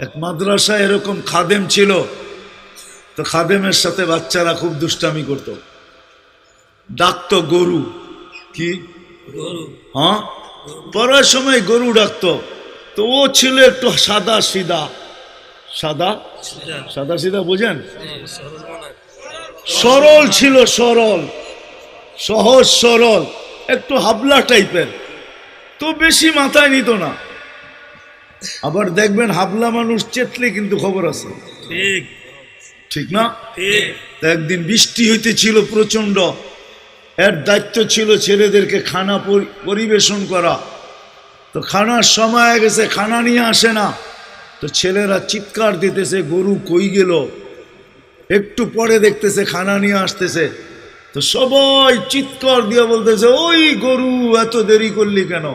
এক মাদ্রাসায় এরকম খাদেম ছিল, তো খাদেমের সাথে বাচ্চারা খুব দুষ্টামি করত, ডাকতো গরু। কি হ্যাঁ, পড়ার সময় গরু ডাকতো। তো ও ছিল একটু সাদা সিধা, সাদা সাদা সিধা বুঝেন, সরল ছিল, সরল সহজ সরল, একটু হাবলা টাইপের, তো বেশি মাথায় নিত না। আবার দেখবেন হাবলা মানুষ চেতলে কিন্তু খবর আছে, ঠিক ঠিক না? একদিন বৃষ্টি হইতেছিল প্রচন্ড, এর দায়িত্ব ছিল ছেলেদেরকে খানা পরিবেশন করা। তো খানার সময় গেছে, খানা নিয়ে আসে না, তো ছেলেরা চিৎকার দিতেছে গরু কই গেল। একটু পরে দেখতেছে খানা নিয়ে আসতেছে, তো সবাই চিৎকার দিয়ে বলতেছে ওই গরু এত দেরি করলি কেন?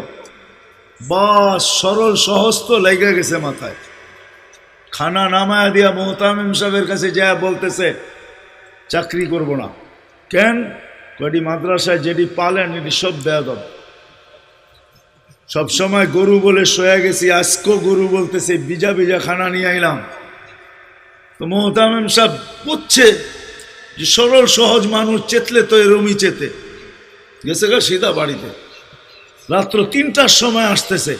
বাস সরল সহজ তো লেগে গেছে মাথায়। খানা নামায়া দিয়া মোহতামিম সাহেবের কাছে যায় বলতেছে চাকরি করব না। কেন? কয়টি মাদ্রাসায় যেটি পালেন এটি সব বেয়াদব, সবসময় গরু বলে শোয়া গেছি, আজকেও গরু বলতেছে, বিজা বিজা খানা নিয়ে আইলাম। তো মোহতামিম সাহেব বুঝছে যে সরল সহজ মানুষ চেতলে তো এরমই চেতে গেছে গা সিধা বাড়িতে। রাত্র ৩টার সময় আসতেছে,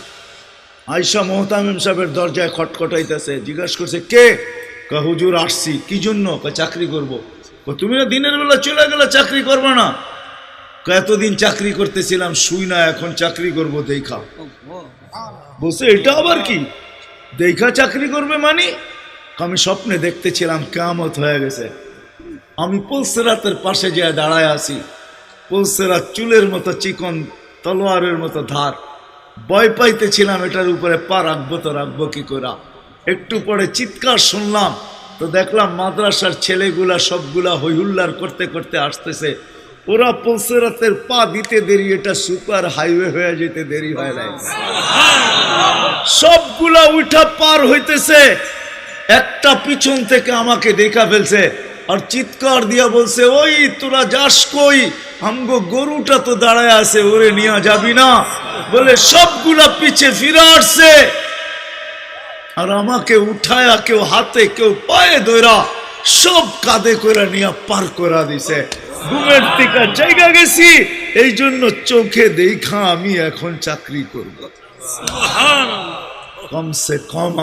আয়সা মোহতামিম সাহেবের দরজায় খটখটাইতেছে, জিজ্ঞাসা করছে কে? হুজুর আসছি। কি জন্য? চাকরি করব। তুমি না দিনের বেলা চলে গেলে চাকরি করবে না? এতদিন চাকরি করতেছিলাম শুই না, এখন চাকরি করব দেখা। বলছে এটা আবার কি দেখা চাকরি করবে মানে? আমি স্বপ্নে দেখতেছিলাম কিয়ামত হয়ে গেছে, আমি পুলসিরাতের পাশে যেয়ে দাঁড়ায় আছি, পুলসিরাত চুলের মতো চিকন, তলোয়ারের মতো ধার, ভয় পাইতেছিলাম এটার উপরে পা রাখবো তো রাখবো কি করে। একটু পরে চিৎকার শুনলাম, তো দেখলাম মাদ্রাসার ছেলেগুলা সবগুলা হইহুল্লার করতে করতে আসতেছে। ওরা পুলসিরাতের পা দিতে দেরি, এটা সুপার হাইওয়ে হয়ে যেতে দেরি হয় নাই, সবগুলা উঠা পার হইতেছে। একটা পিছন থেকে আমাকে দেখা ফেলছে আর চিৎকার দিয়া বলছে ওই তোরা যাস কই? আমগো গরুটা তো দাঁড়ায় আছে, ওরে নিয়ে যাবি না? বলে সবগুলা পিছে ফিরে আসছে আর আমাকে উঠায়া কেউ হাতে কেউ পায়ে ধরা সব কাঁধে করে নিয়ে পার করা দিছে। ঘুমের থেকে জায়গা গেছি, এই জন্য চোখে দেখা আমি এখন চাকরি করব, কমসে কম